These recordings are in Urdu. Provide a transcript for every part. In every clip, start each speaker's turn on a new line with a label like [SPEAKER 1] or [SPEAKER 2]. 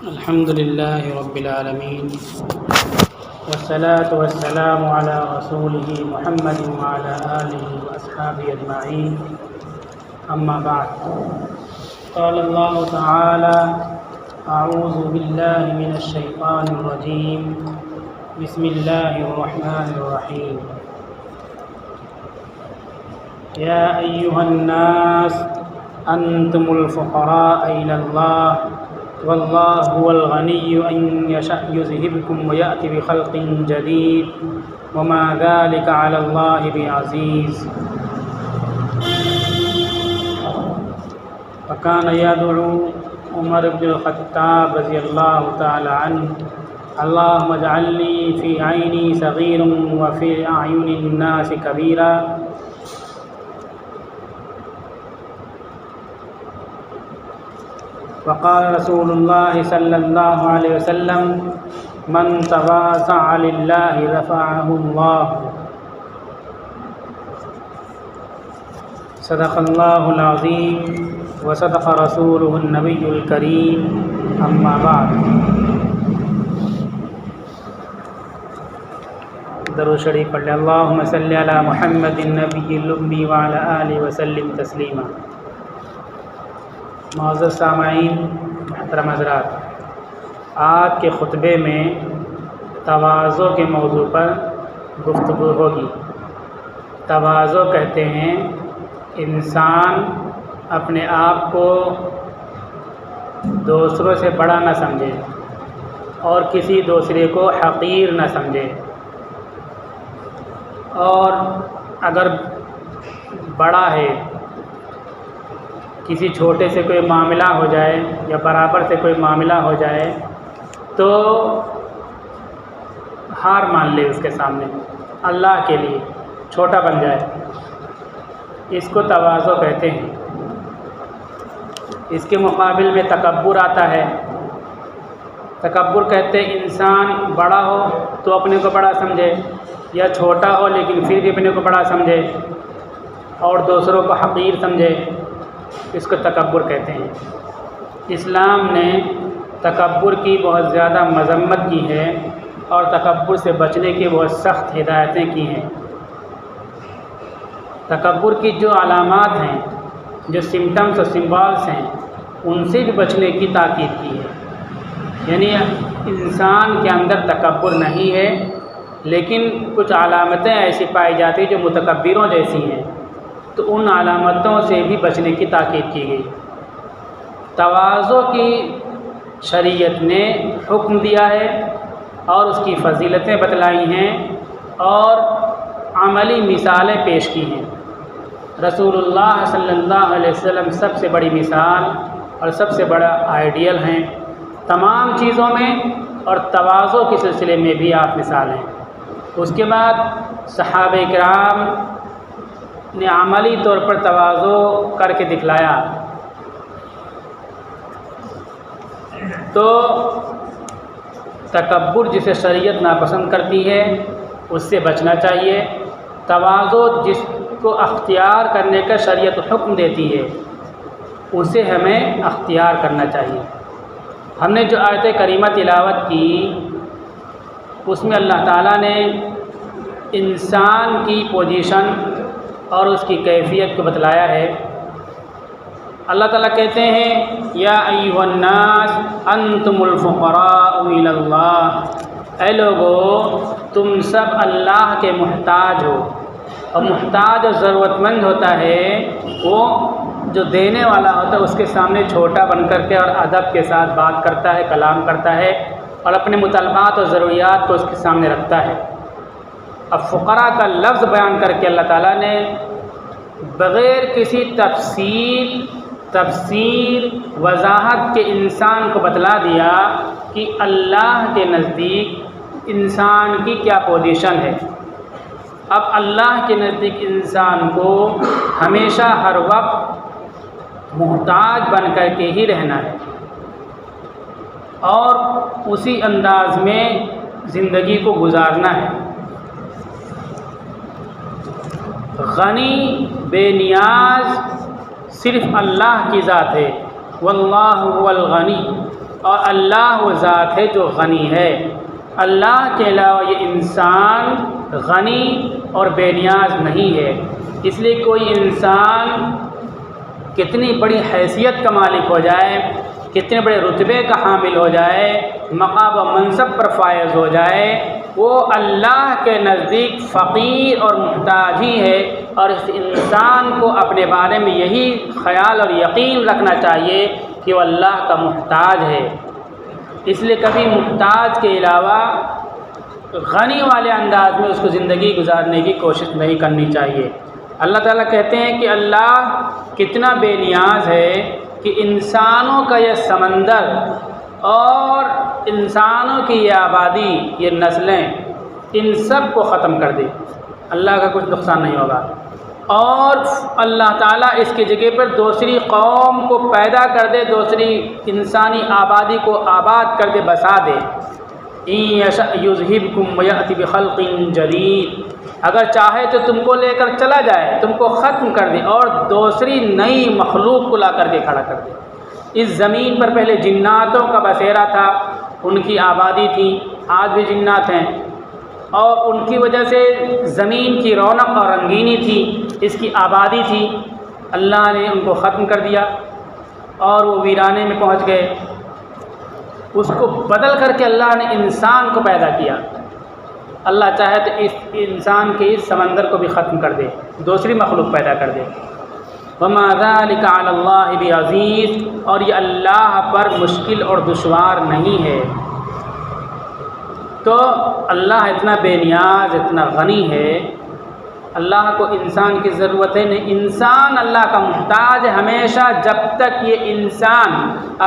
[SPEAKER 1] الحمد لله رب العالمين والصلاة والسلام على رسوله محمد وعلى آله وأصحابه أجمعين أما بعد قال الله تعالى أعوذ بالله من الشيطان الرجيم بسم الله الرحمن الرحيم يا أيها الناس أنتم الفقراء إلى الله والله هو الغني أن يشأ يذهبكم ويأتي بخلق جديد وما ذلك على الله بعزيز وكان يدعو عمر بن الخطاب رضي الله تعالى عنه اللهم اجعلني في عيني صغير وفي أعين الناس كبيرا وقال رسول الله صلى الله عليه وسلم من تواضع لله رفعه الله صدق الله العظيم وصدق رسوله النبي الكريم أما بعد درود شریف پڑھ لیں اللهم صل على محمد النبي الأمي وعلى آله وسلم تسلیما معزز سامعین محترم حضرات، آج کے خطبے میں تواضع کے موضوع پر گفتگو ہوگی۔ تواضع کہتے ہیں انسان اپنے آپ کو دوسروں سے بڑا نہ سمجھے اور کسی دوسرے کو حقیر نہ سمجھے، اور اگر بڑا ہے کسی چھوٹے سے کوئی معاملہ ہو جائے یا برابر سے کوئی معاملہ ہو جائے تو ہار مان لے اس کے سامنے، اللہ کے لیے چھوٹا بن جائے، اس کو تواضع کہتے ہیں۔ اس کے مقابل میں تکبر آتا ہے۔ تکبر کہتے ہیں انسان بڑا ہو تو اپنے کو بڑا سمجھے، یا چھوٹا ہو لیکن پھر بھی اپنے کو بڑا سمجھے اور دوسروں کو حقیر سمجھے، اس کو تکبر کہتے ہیں۔ اسلام نے تکبر کی بہت زیادہ مذمت کی ہے اور تکبر سے بچنے کی بہت سخت ہدایتیں کی ہیں۔ تکبر کی جو علامات ہیں، جو سمٹمز اور سمبالس ہیں، ان سے بھی بچنے کی تاکید کی ہے۔ یعنی انسان کے اندر تکبر نہیں ہے، لیکن کچھ علامتیں ایسی پائی جاتی ہیں جو متکبروں جیسی ہیں، تو ان علامتوں سے بھی بچنے کی تاکید کی گئی۔ تواضع کی شریعت نے حکم دیا ہے اور اس کی فضیلتیں بتلائی ہیں اور عملی مثالیں پیش کی ہیں۔ رسول اللہ صلی اللہ علیہ وسلم سب سے بڑی مثال اور سب سے بڑا آئیڈیل ہیں تمام چیزوں میں، اور تواضع کے سلسلے میں بھی آپ مثال ہیں۔ اس کے بعد صحابہ کرام نے عملی طور پر تواضع کر کے دکھلایا۔ تو تکبر جسے شریعت ناپسند کرتی ہے اس سے بچنا چاہیے۔ تواضع جس کو اختیار کرنے کا شریعت حکم دیتی ہے اسے ہمیں اختیار کرنا چاہیے۔ ہم نے جو آیت کریمہ تلاوت کی اس میں اللہ تعالیٰ نے انسان کی پوزیشن اور اس کی کیفیت کو بتلایا ہے۔ اللہ تعالیٰ کہتے ہیں یا ایھا الناس انتم الفقراء الی اللہ، اے لوگو تم سب اللہ کے محتاج ہو، اور محتاج اور ضرورت مند ہوتا ہے وہ جو دینے والا ہوتا ہے اس کے سامنے چھوٹا بن کر کے اور ادب کے ساتھ بات کرتا ہے، کلام کرتا ہے اور اپنے مطالبات اور ضروریات کو اس کے سامنے رکھتا ہے۔ اب فقراء کا لفظ بیان کر کے اللہ تعالیٰ نے بغیر کسی تفسیر وضاحت کے انسان کو بتلا دیا کہ اللہ کے نزدیک انسان کی کیا پوزیشن ہے۔ اب اللہ کے نزدیک انسان کو ہمیشہ ہر وقت محتاج بن کر کے ہی رہنا ہے اور اسی انداز میں زندگی کو گزارنا ہے۔ غنی بے نیاز صرف اللہ کی ذات ہے، واللہ هو الغنی، اور اللہ وہ ذات ہے جو غنی ہے۔ اللہ کے علاوہ یہ انسان غنی اور بے نیاز نہیں ہے۔ اس لیے کوئی انسان کتنی بڑی حیثیت کا مالک ہو جائے، کتنے بڑے رتبے کا حامل ہو جائے، مقام و منصب پر فائز ہو جائے، وہ اللہ کے نزدیک فقیر اور محتاج ہی ہے، اور اس انسان کو اپنے بارے میں یہی خیال اور یقین رکھنا چاہیے کہ وہ اللہ کا محتاج ہے۔ اس لیے کبھی محتاج کے علاوہ غنی والے انداز میں اس کو زندگی گزارنے کی کوشش نہیں کرنی چاہیے۔ اللہ تعالیٰ کہتے ہیں کہ اللہ کتنا بے نیاز ہے کہ انسانوں کا یہ سمندر اور انسانوں کی یہ آبادی، یہ نسلیں، ان سب کو ختم کر دے، اللہ کا کچھ نقصان نہیں ہوگا۔ اور اللہ تعالیٰ اس کی جگہ پر دوسری قوم کو پیدا کر دے، دوسری انسانی آبادی کو آباد کر دے، بسا دے۔ ان یشأ یذہبکم ویأتی بخلق جدید، اگر چاہے تو تم کو لے کر چلا جائے، تم کو ختم کر دے اور دوسری نئی مخلوق کو لا کر کے کھڑا کر دے۔ اس زمین پر پہلے جناتوں کا بسیرا تھا، ان کی آبادی تھی، آج بھی جنات ہیں، اور ان کی وجہ سے زمین کی رونق اور رنگینی تھی، اس کی آبادی تھی۔ اللہ نے ان کو ختم کر دیا اور وہ ویرانے میں پہنچ گئے۔ اس کو بدل کر کے اللہ نے انسان کو پیدا کیا۔ اللہ چاہے تو اس انسان کے اس سمندر کو بھی ختم کر دے، دوسری مخلوق پیدا کر دے۔ وما ذلک علی اللہ بعزیز، اور یہ اللہ پر مشکل اور دشوار نہیں ہے۔ تو اللہ اتنا بے نیاز، اتنا غنی ہے، اللہ کو انسان کی ضرورت ہے نہیں، انسان اللہ کا محتاج ہے ہمیشہ۔ جب تک یہ انسان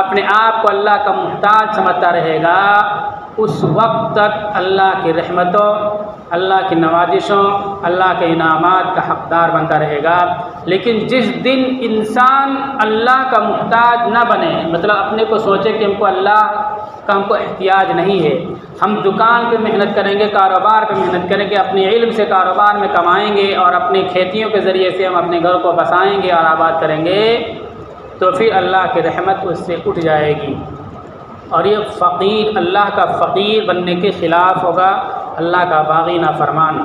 [SPEAKER 1] اپنے آپ کو اللہ کا محتاج سمجھتا رہے گا، اس وقت تک اللہ کی رحمتوں، اللہ کی نوازشوں، اللہ کے انعامات کا حقدار بنتا رہے گا۔ لیکن جس دن انسان اللہ کا محتاج نہ بنے، مطلب اپنے کو سوچے کہ ہم کو اللہ کا ہم کو احتیاج نہیں ہے، ہم دکان پہ محنت کریں گے، کاروبار پہ محنت کریں گے، اپنے علم سے کاروبار میں کمائیں گے اور اپنی کھیتیوں کے ذریعے سے ہم اپنے گھر کو بسائیں گے اور آباد کریں گے، تو پھر اللہ کی رحمت اس سے اٹھ جائے گی، اور یہ فقیر، اللہ کا فقیر بننے کے خلاف ہوگا، اللہ کا باغی نافرمان۔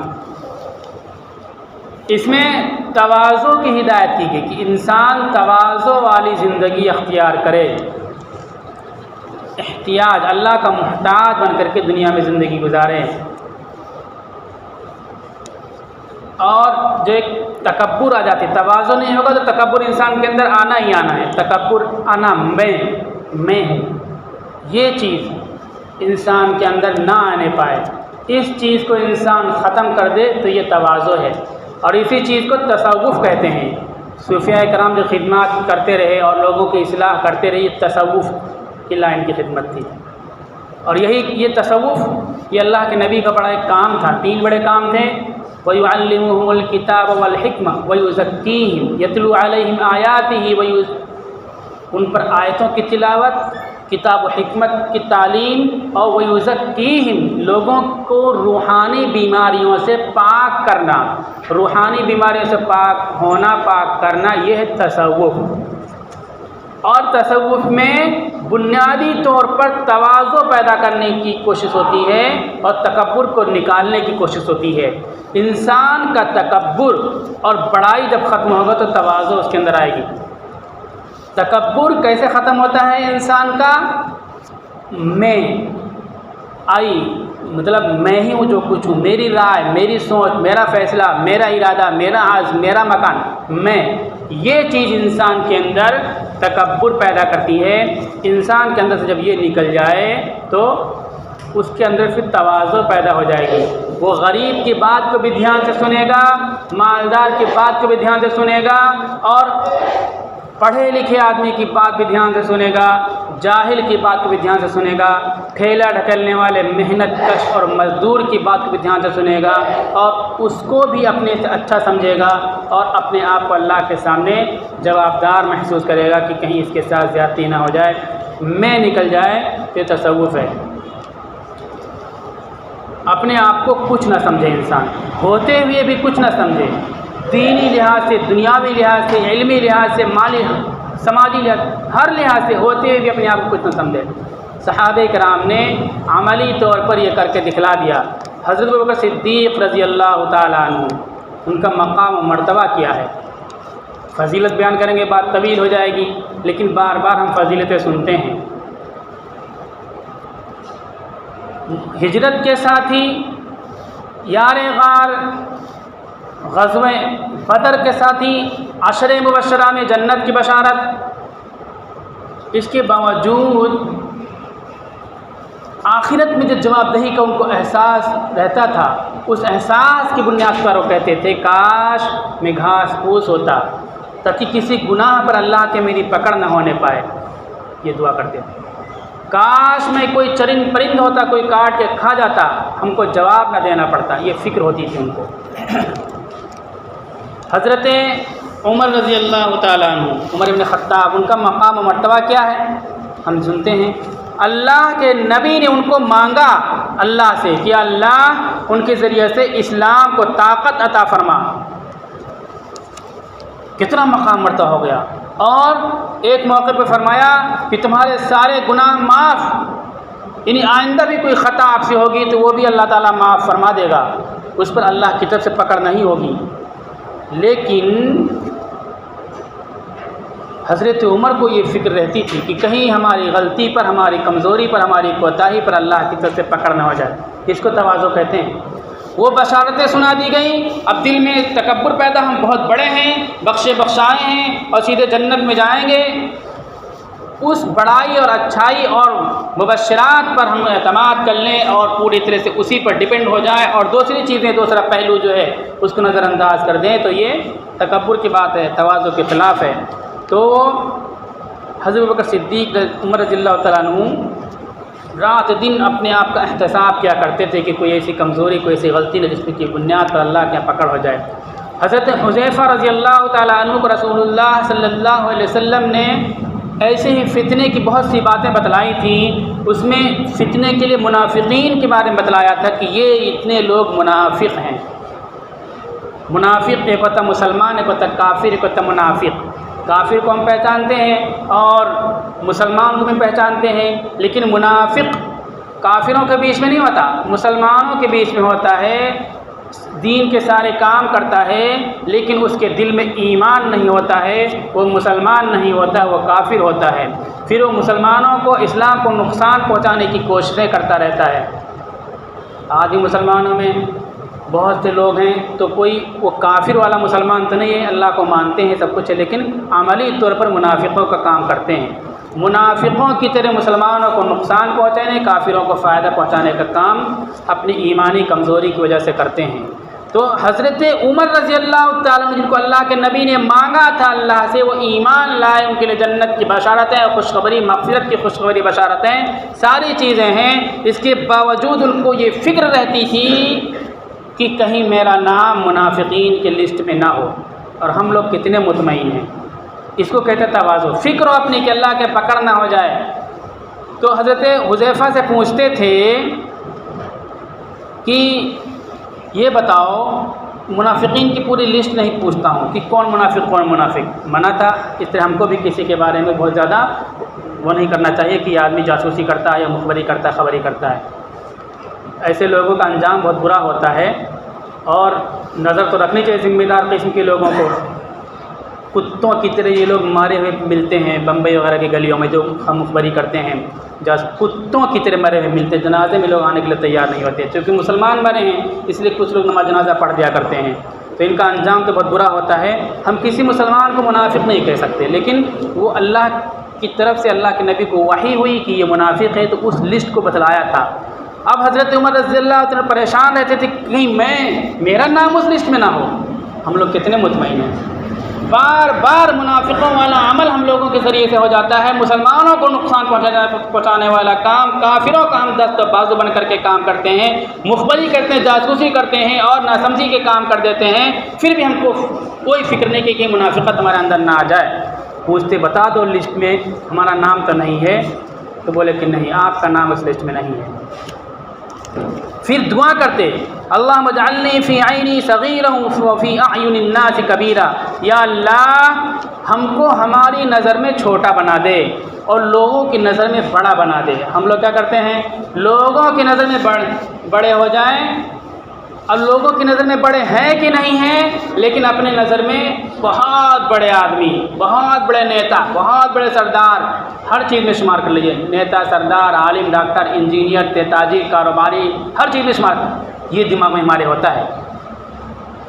[SPEAKER 1] اس میں تواضع کی ہدایت کی گئی کہ انسان تواضع والی زندگی اختیار کرے، احتیاج، اللہ کا محتاج بن کر کے دنیا میں زندگی گزارے۔ اور جو ایک تکبر آ جاتی، تواضع نہیں ہوگا تو تکبر انسان کے اندر آنا ہی آنا ہے۔ تکبر، آنا، میں ہوں، یہ چیز انسان کے اندر نہ آنے پائے، اس چیز کو انسان ختم کر دے تو یہ تواضع ہے، اور اسی چیز کو تصوف کہتے ہیں۔ صوفیاء کرام جو خدمات کرتے رہے اور لوگوں کی اصلاح کرتے رہے، یہ تصوف کی لائن کی خدمت تھی، اور یہ تصوف، یہ اللہ کے نبی کا بڑا ایک کام تھا، 3 بڑے کام تھے۔ وَيُعَلِّمُهُمُ الْكِتَابَ وَالْحِكْمَةَ وَيُزَكِّيهِمْ يَتْلُو عَلَيْهِمْ آيَاتِهِ، ان پر آیتوں کی تلاوت، کتاب و حکمت کی تعلیم، اور وَيُزَكِّيهِمْ، لوگوں کو روحانی بیماریوں سے پاک کرنا، روحانی بیماریوں سے پاک ہونا، پاک کرنا، یہ ہے تصوف۔ اور تصوف میں بنیادی طور پر تواضع پیدا کرنے کی کوشش ہوتی ہے اور تکبر کو نکالنے کی کوشش ہوتی ہے۔ انسان کا تکبر اور بڑائی جب ختم ہوگا تو تواضع اس کے اندر آئے گی۔ تکبر کیسے ختم ہوتا ہے انسان کا؟ میں مطلب میں ہی ہوں جو کچھ ہوں، میری رائے، میری سوچ، میرا فیصلہ، میرا ارادہ، میرا عزم، میرا مکان، میں، یہ چیز انسان کے اندر تکبر پیدا کرتی ہے۔ انسان کے اندر سے جب یہ نکل جائے تو اس کے اندر پھر تواضع پیدا ہو جائے گی۔ وہ غریب کی بات کو بھی دھیان سے سنے گا، مالدار کی بات کو بھی دھیان سے سنے گا، اور پڑھے لکھے آدمی کی بات بھی دھیان سے سنے گا، جاہل کی بات کو بھی دھیان سے سنے گا، ٹھیلا ڈھکلنے والے محنت کش اور مزدور کی بات کو بھی دھیان سے سنے گا، اور اس کو بھی اپنے سے اچھا سمجھے گا، اور اپنے آپ کو اللہ کے سامنے جوابدار محسوس کرے گا کہ کہیں اس کے ساتھ زیادتی نہ ہو جائے، میں نکل جائے۔ یہ تصوف ہے۔ اپنے آپ کو کچھ نہ سمجھے، انسان ہوتے ہوئے بھی کچھ نہ سمجھے، دینی لحاظ سے، دنیاوی لحاظ سے، علمی لحاظ سے، مالی، سماجی لحاظ، ہر لحاظ سے ہوتے ہوئے بھی اپنے آپ کو کچھ نہ سمجھے۔ صحابہ کرام نے عملی طور پر یہ کر کے دکھلا دیا۔ حضرت ابوبکر صدیق رضی اللہ تعالیٰ عنہ، ان کا مقام و مرتبہ کیا ہے؟ فضیلت بیان کریں گے بات طویل ہو جائے گی، لیکن بار بار ہم فضیلتیں سنتے ہیں۔ ہجرت کے ساتھ ہی یار غار، غزوہ بدر کے ساتھ ہی عشر مبشرہ میں جنت کی بشارت، اس کے باوجود آخرت میں جو جواب دہی کا ان کو احساس رہتا تھا، اس احساس کی بنیاد پر وہ کہتے تھے کاش میں گھاس پھوس ہوتا تاکہ کسی گناہ پر اللہ کے میری پکڑ نہ ہونے پائے، یہ دعا کرتے تھے۔ کاش میں کوئی چرند پرند ہوتا، کوئی کاٹ کے کھا جاتا، ہم کو جواب نہ دینا پڑتا، یہ فکر ہوتی تھی ان کو۔ حضرت عمر رضی اللہ تعالیٰ عنہ، عمر بن خطاب، ان کا مقام و مرتبہ کیا ہے؟ ہم سنتے ہیں اللہ کے نبی نے ان کو مانگا اللہ سے کہ اللہ ان کے ذریعے سے اسلام کو طاقت عطا فرما۔ کتنا مقام مرتبہ ہو گیا۔ اور ایک موقع پہ فرمایا کہ تمہارے سارے گناہ معاف، یعنی آئندہ بھی کوئی خطا آپ سے ہوگی تو وہ بھی اللہ تعالیٰ معاف فرما دے گا، اس پر اللہ کی طرف سے پکڑ نہیں ہوگی۔ لیکن حضرت عمر کو یہ فکر رہتی تھی کہ کہیں ہماری غلطی پر، ہماری کمزوری پر، ہماری کوتاہی پر اللہ کی طرف سے پکڑ نہ ہو جائے۔ اس کو تواضع کہتے ہیں۔ وہ بشارتیں سنا دی گئیں، اب دل میں تکبر پیدا، ہم بہت بڑے ہیں، بخشے بخشائے ہیں اور سیدھے جنت میں جائیں گے۔ اس بڑائی اور اچھائی اور مبشرات پر ہم اعتماد کر لیں اور پوری طرح سے اسی پر ڈپینڈ ہو جائے اور دوسری چیزیں، دوسرا پہلو جو ہے اس کو نظر انداز کر دیں، تو یہ تکبر کی بات ہے، تواضع کے خلاف ہے۔ تو حضرت ابوبکر صدیق عمر رضی اللہ تعالیٰ عنہ رات دن اپنے آپ کا احتساب کیا کرتے تھے کہ کوئی ایسی کمزوری، کوئی ایسی غلطی نہ جس کی بنیاد پر اللہ کے یہاں پکڑ ہو جائے۔ حضرت حذیفہ رضی اللہ تعالیٰ عنہ کو رسول اللہ صلی اللہ علیہ وسلم نے ایسے ہی فتنے کی بہت سی باتیں بتلائی تھیں۔ اس میں فتنے کے لیے منافقین کے بارے میں بتلایا تھا کہ یہ اتنے لوگ منافق ہیں۔ منافق ایک ہوتا مسلمان، ایک ہوتا کافر، ایک ہوتا منافق۔ کافر کو ہم پہچانتے ہیں اور مسلمان کو بھی پہچانتے ہیں، لیکن منافق کافروں کے بیچ میں نہیں ہوتا، مسلمانوں کے بیچ میں ہوتا ہے، دین کے سارے کام کرتا ہے لیکن اس کے دل میں ایمان نہیں ہوتا ہے، وہ مسلمان نہیں ہوتا، وہ کافر ہوتا ہے۔ پھر وہ مسلمانوں کو، اسلام کو نقصان پہنچانے کی کوششیں کرتا رہتا ہے۔ آج بھی مسلمانوں میں بہت سے لوگ ہیں تو کوئی وہ کافر والا مسلمان تو نہیں ہے، اللہ کو مانتے ہیں، سب کچھ ہے، لیکن عملی طور پر منافقوں کا کام کرتے ہیں۔ منافقوں کی طرح مسلمانوں کو نقصان پہنچانے، کافروں کو فائدہ پہنچانے کا کام اپنی ایمانی کمزوری کی وجہ سے کرتے ہیں۔ تو حضرت عمر رضی اللہ تعالیٰ عنہ، جن کو اللہ کے نبی نے مانگا تھا اللہ سے، وہ ایمان لائے، ان کے لیے جنت کی بشارتیں، خوشخبری، مغفرت کی خوشخبری بشارتیں، ساری چیزیں ہیں۔ اس کے باوجود ان کو یہ فکر رہتی تھی کہ کہیں میرا نام منافقین کے لسٹ میں نہ ہو، اور ہم لوگ کتنے مطمئن ہیں۔ اس کو کہتے تواضع، فکر ہو اپنی کہ اللہ کے پکڑ نہ ہو جائے۔ تو حضرت حذیفہ سے پوچھتے تھے کہ یہ بتاؤ، منافقین کی پوری لسٹ نہیں پوچھتا ہوں کہ کون منافق، منع تھا۔ اس طرح ہم کو بھی کسی کے بارے میں بہت زیادہ وہ نہیں کرنا چاہیے کہ یہ آدمی جاسوسی کرتا ہے یا مخبری کرتا ہے، خبری کرتا ہے۔ ایسے لوگوں کا انجام بہت برا ہوتا ہے، اور نظر تو رکھنی چاہیے ذمہ دار قسم کے لوگوں کو۔ کتوں کی طرح یہ لوگ مارے ہوئے ملتے ہیں بمبئی وغیرہ کی گلیوں میں، جو ہم مخبری کرتے ہیں، کتوں کی طرح مرے ہوئے ملتے ہیں۔ جنازے میں لوگ آنے کے لیے تیار نہیں ہوتے، چونکہ مسلمان مرے ہیں اس لیے کچھ لوگ نماز جنازہ پڑھ دیا کرتے ہیں، تو ان کا انجام تو بہت برا ہوتا ہے۔ ہم کسی مسلمان کو منافق نہیں کہہ سکتے، لیکن وہ اللہ کی طرف سے اللہ کے نبی کو وحی ہوئی کہ یہ منافق ہے، تو اس لسٹ کو بتلایا تھا۔ اب حضرت عمر رضی اللہ عنہ پریشان رہتے تھے کہ کہیں میرا نام اس لسٹ میں نہ ہو۔ ہم لوگ کتنے مطمئن ہیں۔ بار بار منافقوں والا عمل ہم لوگوں کے ذریعے سے ہو جاتا ہے، مسلمانوں کو نقصان پہنچانے والا کام، کافروں کا ہم دست بازو بن کر کے کام کرتے ہیں، مخبری کرتے ہیں، جاسوسی کرتے ہیں اور ناسمجھی کے کام کر دیتے ہیں، پھر بھی ہم کو کوئی فکر نہیں کہ منافقت ہمارے اندر نہ آ جائے۔ پوچھتے بتا دو لسٹ میں ہمارا نام تو نہیں ہے، تو بولے کہ نہیں، آپ کا نام اس لسٹ میں نہیں ہے۔ پھر دعا کرتے، اللہم اجعلنی فی عینی صغیرا وفی اعین الناس کبیرا، یا اللہ ہم کو ہماری نظر میں چھوٹا بنا دے اور لوگوں کی نظر میں بڑا بنا دے۔ ہم لوگ کیا کرتے ہیں، لوگوں کی نظر میں بڑے ہو جائیں، اور لوگوں کی نظر میں بڑے ہیں کہ نہیں ہیں، لیکن اپنے نظر میں بہت بڑے آدمی، بہت بڑے نیتا، بہت بڑے سردار، ہر چیز میں شمار کر لیجیے، نیتا، سردار، عالم، ڈاکٹر، انجینئر، تاجر، کاروباری، ہر چیز میں شمار، یہ دماغ میں ہمارے ہوتا ہے۔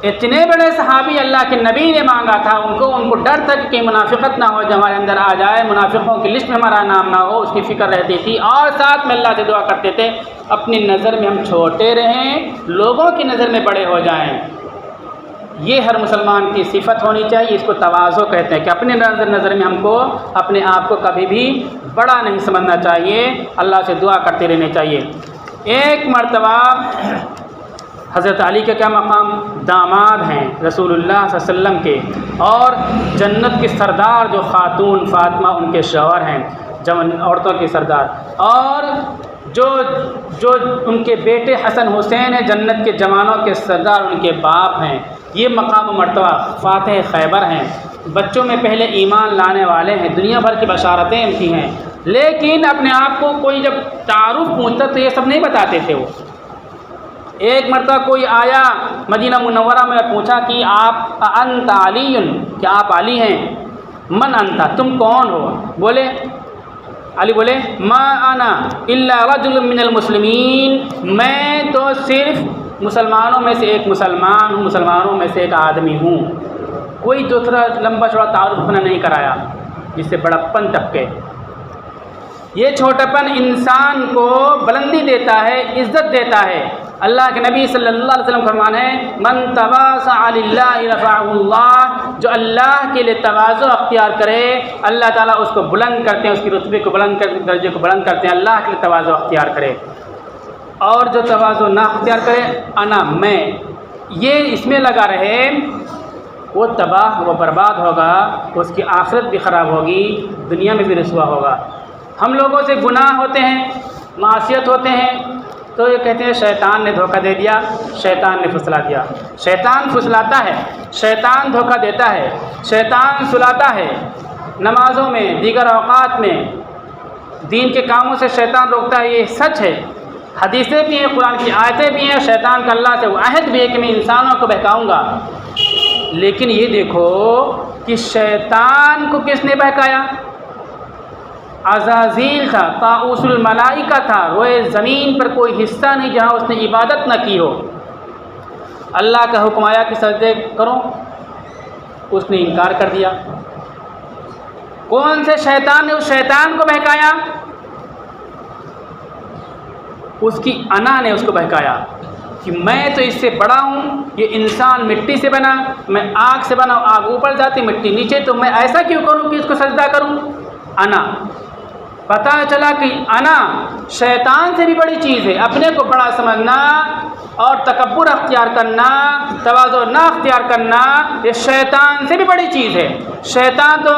[SPEAKER 1] اتنے بڑے صحابی اللہ کے نبی نے مانگا تھا، ان کو ڈر تھا کہ منافقت نہ ہو، جو ہمارے اندر آ جائے، منافقوں کی لسٹ میں ہمارا نام نہ ہو، اس کی فکر رہتی تھی، اور ساتھ میں اللہ سے دعا کرتے تھے اپنی نظر میں ہم چھوٹے رہیں، لوگوں کی نظر میں بڑے ہو جائیں۔ یہ ہر مسلمان کی صفت ہونی چاہیے، اس کو تواضع کہتے ہیں کہ اپنے نظر میں ہم کو اپنے آپ کو کبھی بھی بڑا نہیں سمجھنا چاہیے، اللہ سے دعا کرتے رہنے چاہیے۔ ایک مرتبہ حضرت علی کا کیا مقام، داماد ہیں رسول اللہ صلی اللہ علیہ وسلم کے، اور جنت کی سردار جو خاتون فاطمہ ان کے شوہر ہیں، عورتوں کے سردار، اور جو ان کے بیٹے حسن حسین ہیں، جنت کے جوانوں کے سردار، ان کے باپ ہیں۔ یہ مقام و مرتبہ فاتح خیبر ہیں، بچوں میں پہلے ایمان لانے والے ہیں، دنیا بھر کی بشارتیں ان کی ہیں، لیکن اپنے آپ کو کوئی جب تعارف پوچھتا تو یہ سب نہیں بتاتے تھے وہ۔ ایک مرتبہ کوئی آیا مدینہ منورہ میں، پوچھا کہ آپ انت علی، کیا آپ علی ہیں؟ من انت، تم کون ہو؟ بولے علی بولے ما انا الا رجل من المسلمین، میں تو صرف مسلمانوں میں سے ایک مسلمان ہوں، مسلمانوں میں سے ایک آدمی ہوں۔ کوئی دوسرا لمبا چوڑا تعارف اپنا نہیں کرایا جس سے بڑپن ٹپکے۔ یہ چھوٹاپن انسان کو بلندی دیتا ہے، عزت دیتا ہے۔ اللہ کے نبی صلی اللہ علیہ وسلم فرمان ہے من تواضع للہ رفعہ اللہ، جو اللہ کے لیے تواضع اختیار کرے اللہ تعالیٰ اس کو بلند کرتے ہیں، اس کی رتبے کو بلند کرتے ہیں، درجے کو بلند کرتے ہیں۔ اللہ کے لیے تواضع اختیار کرے، اور جو تواضع نہ اختیار کرے انا، میں، یہ اس میں لگا رہے، وہ تباہ و برباد ہوگا، اس کی آخرت بھی خراب ہوگی، دنیا میں بھی رسوا ہوگا۔ ہم لوگوں سے گناہ ہوتے ہیں، معصیت ہوتے ہیں، تو یہ کہتے ہیں شیطان نے دھوکہ دے دیا، شیطان نے پھسلا دیا۔ شیطان پھسلاتا ہے، شیطان دھوکہ دیتا ہے، شیطان سلاتا ہے، نمازوں میں، دیگر اوقات میں، دین کے کاموں سے شیطان روکتا ہے، یہ سچ ہے۔ حدیثیں بھی ہیں، قرآن کی آیتیں بھی ہیں، شیطان کا اللہ سے وہ عہد بھی ہے کہ میں انسانوں کو بہکاؤں گا۔ لیکن یہ دیکھو کہ شیطان کو کس نے بہکایا؟ عزازیل تھا، طاؤس الملائکہ تھا، روئے زمین پر کوئی حصہ نہیں جہاں اس نے عبادت نہ کی ہو۔ اللہ کا حکم آیا کہ سجدے کرو، اس نے انکار کر دیا۔ کون سے شیطان نے اس شیطان کو بہکایا؟ اس کی انا نے اس کو بہکایا کہ میں تو اس سے بڑا ہوں، یہ انسان مٹی سے بنا، میں آگ سے بنا، آگ اوپر جاتی مٹی نیچے، تو میں ایسا کیوں کروں کہ اس کو سجدہ کروں؟ انا، پتہ چلا کہ انا شیطان سے بھی بڑی چیز ہے۔ اپنے کو بڑا سمجھنا اور تکبر اختیار کرنا، تواضع نہ اختیار کرنا، یہ شیطان سے بھی بڑی چیز ہے۔ شیطان تو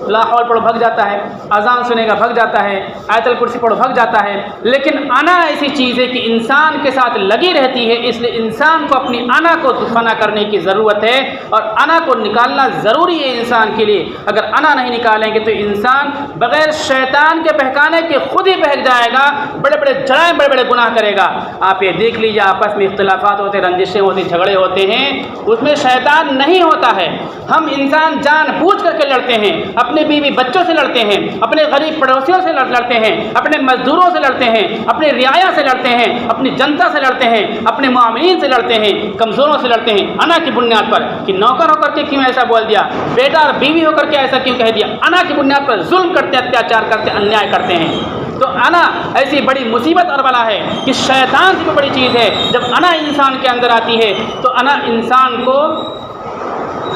[SPEAKER 1] لا حول پڑھو بھگ جاتا ہے، اذان سنے گا بھگ جاتا ہے، آیت الکرسی پڑھو بھگ جاتا ہے، لیکن انا ایسی چیز ہے کہ انسان کے ساتھ لگی رہتی ہے۔ اس لیے انسان کو اپنی انا کو فنا کرنے کی ضرورت ہے، اور انا کو نکالنا ضروری ہے انسان کے لیے۔ اگر انا نہیں نکالیں گے تو انسان بغیر شیطان کے بہکانے کے خود ہی بہک جائے گا، بڑے بڑے جرائم، بڑے بڑے گناہ کرے گا۔ آپ یہ دیکھ لیجیے، آپس میں اختلافات ہوتے، رنجشیں ہوتی، جھگڑے ہوتے ہیں، اس میں شیطان نہیں ہوتا ہے۔ ہم انسان جان بوجھ کر کے لڑتے ہیں، اپنے بیوی بچوں سے لڑتے ہیں، اپنے غریب پڑوسیوں سے لڑتے ہیں، اپنے مزدوروں سے لڑتے ہیں، اپنے رعایا سے لڑتے ہیں، اپنی جنتا سے لڑتے ہیں، اپنے معاملین سے لڑتے ہیں، کمزوروں سے لڑتے ہیں، انا کی بنیاد پر کہ نوکر ہو کر کے کیوں ایسا بول دیا، بیٹا اور بیوی ہو کر کے ایسا کیوں کہہ دیا۔ انا کی بنیاد پر ظلم کرتے، اتیاچار کرتے، انیائے کرتے ہیں۔ تو انا ایسی بڑی مصیبت اور بلا ہے کہ شیطان سے بھی بڑی چیز ہے۔ جب انا انسان کے اندر آتی ہے تو انا انسان کو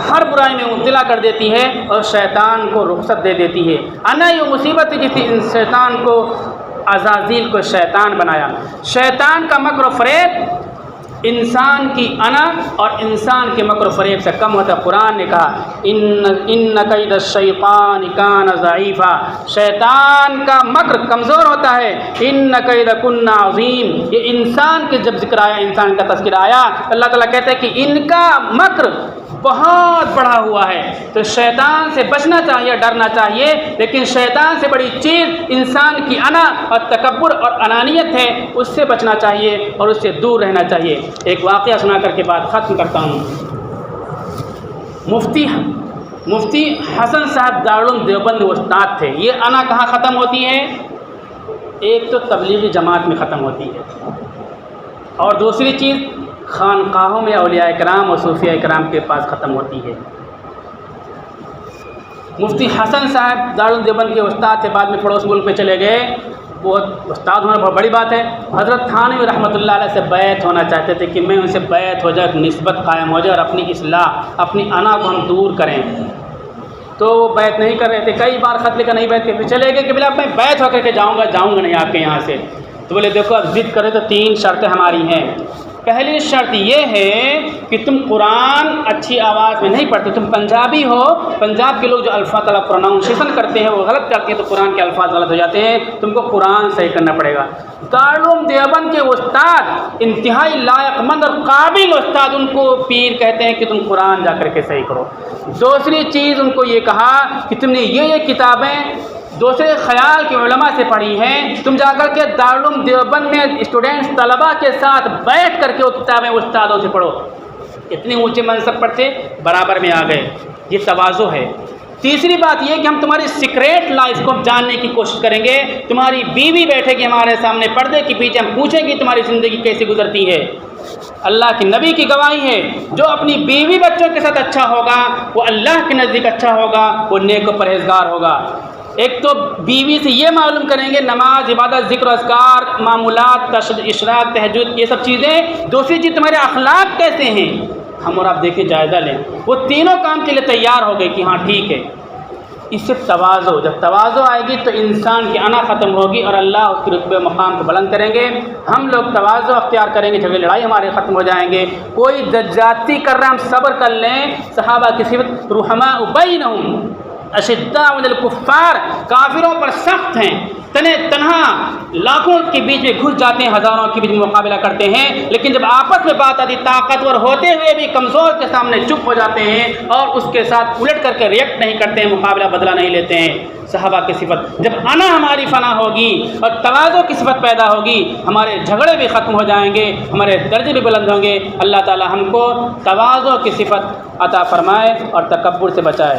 [SPEAKER 1] ہر برائی میں مبتلا کر دیتی ہے اور شیطان کو رخصت دے دیتی ہے۔ انا یہ مصیبت ہے جس نے شیطان کو، عزازیل کو شیطان بنایا۔ شیطان کا مکر و فریب انسان کی انا اور انسان کے مکر و فریب سے کم ہوتا ہے۔ قرآن نے کہا ان کید الشیطان کان ضعیفا، شیطان کا مکر کمزور ہوتا ہے۔ ان کیدکن عظیم، یہ انسان کے جب ذکر آیا، انسان کا تذکرہ آیا، اللہ تعالیٰ کہتے ہیں کہ ان کا مکر بہت بڑھا ہوا ہے۔ تو شیطان سے بچنا چاہیے، ڈرنا چاہیے، لیکن شیطان سے بڑی چیز انسان کی انا اور تکبر اور انانیت ہے، اس سے بچنا چاہیے اور اس سے دور رہنا چاہیے۔ ایک واقعہ سنا کر کے بات ختم کرتا ہوں۔ مفتی حسن صاحب دارالعلوم دیوبند استاد تھے۔ یہ انا کہاں ختم ہوتی ہے؟ ایک تو تبلیغی جماعت میں ختم ہوتی ہے، اور دوسری چیز خانقاہوں میں اولیاء کرام اور صوفیاء کرام کے پاس ختم ہوتی ہے۔ مفتی حسن صاحب دارالعلوم دیوبند کے استاد تھے، بعد میں پڑوس ملک میں چلے گئے۔ وہ استاد ہونا بہت بڑی بات ہے۔ حضرت تھانوی رحمۃ اللہ علیہ سے بیعت ہونا چاہتے تھے کہ میں ان سے بیعت ہو جائے، نسبت قائم ہو جائے اور اپنی اصلاح، اپنی انا کو ہم دور کریں۔ تو وہ بیعت نہیں کر رہے تھے، کئی بار خط لکھا نہیں بیعت کے، پھر چلے گئے کہ بلا میں بیعت ہو کر کے جاؤں گا نہیں آپ کے یہاں سے۔ تو بولے دیکھو اب ضد کرے تو 3 شرطیں ہماری ہیں۔ پہلی شرط یہ ہے کہ تم قرآن اچھی آواز میں نہیں پڑھتے، تم پنجابی ہو، پنجاب کے لوگ جو الفاظ پروناؤنسیشن کرتے ہیں وہ غلط کرتے ہیں تو قرآن کے الفاظ غلط ہو جاتے ہیں، تم کو قرآن صحیح کرنا پڑے گا۔ دارالعلوم دیوبند کے استاد انتہائی لائق مند اور قابل استاد، ان کو پیر کہتے ہیں کہ تم قرآن جا کر کے صحیح کرو۔ دوسری چیز ان کو یہ کہا کہ تم نے یہ کتابیں دوسرے خیال کے علماء سے پڑھی ہیں، تم جا کر کے دارالعلوم دیوبند میں اسٹوڈنٹس طلباء کے ساتھ بیٹھ کر کے وہ کتابیں استادوں سے پڑھو۔ اتنے اونچے منصب پر تھے، برابر میں آ گئے۔ یہ تواضع ہے۔ تیسری بات یہ کہ ہم تمہاری سیکریٹ لائف کو جاننے کی کوشش کریں گے۔ تمہاری بیوی بیٹھے گی ہمارے سامنے پردے کے پیچھے، ہم پوچھیں گے تمہاری زندگی کیسے گزرتی ہے۔ اللہ کے نبی کی گواہی ہے، جو اپنی بیوی بچوں کے ساتھ اچھا ہوگا وہ اللہ کے نزدیک اچھا ہوگا، وہ نیک و پرہیزگار ہوگا۔ ایک تو بیوی سے یہ معلوم کریں گے نماز، عبادت، ذکر و اذکار، معمولات، اشراق، تہجد، یہ سب چیزیں۔ دوسری چیز تمہارے اخلاق کیسے ہیں، ہم اور آپ دیکھیں، جائزہ لیں۔ وہ تینوں کام کے لیے تیار ہو گئے کہ ہاں ٹھیک ہے۔ اس سے تواضع، جب تواضع آئے گی تو انسان کی انا ختم ہوگی اور اللہ اس کے رتبے مقام کو بلند کریں گے۔ ہم لوگ تواضع اختیار کریں گے، جھگڑے لڑائی ہمارے ختم ہو جائیں گے۔ کوئی زیادتی کر رہا ہے ہم صبر کر لیں۔ صحابہ کی صفت رحماء بینہم اشداء علی الکفار، کافروں پر سخت ہیں، تنہا لاکھوں کے بیچ میں گھس جاتے ہیں، ہزاروں کے بیچ میں مقابلہ کرتے ہیں، لیکن جب آپس میں بات آتی طاقتور ہوتے ہوئے بھی کمزور کے سامنے چپ ہو جاتے ہیں اور اس کے ساتھ الٹ کر کے ریئیکٹ نہیں کرتے ہیں، مقابلہ بدلہ نہیں لیتے ہیں۔ صحابہ کی صفت، جب انا ہماری فنا ہوگی اور تواضع کی صفت پیدا ہوگی، ہمارے جھگڑے بھی ختم ہو جائیں گے، ہمارے درجے بھی بلند ہوں گے۔ اللہ تعالی ہم کو تواضع کی صفت عطا فرمائے اور تکبر سے بچائے۔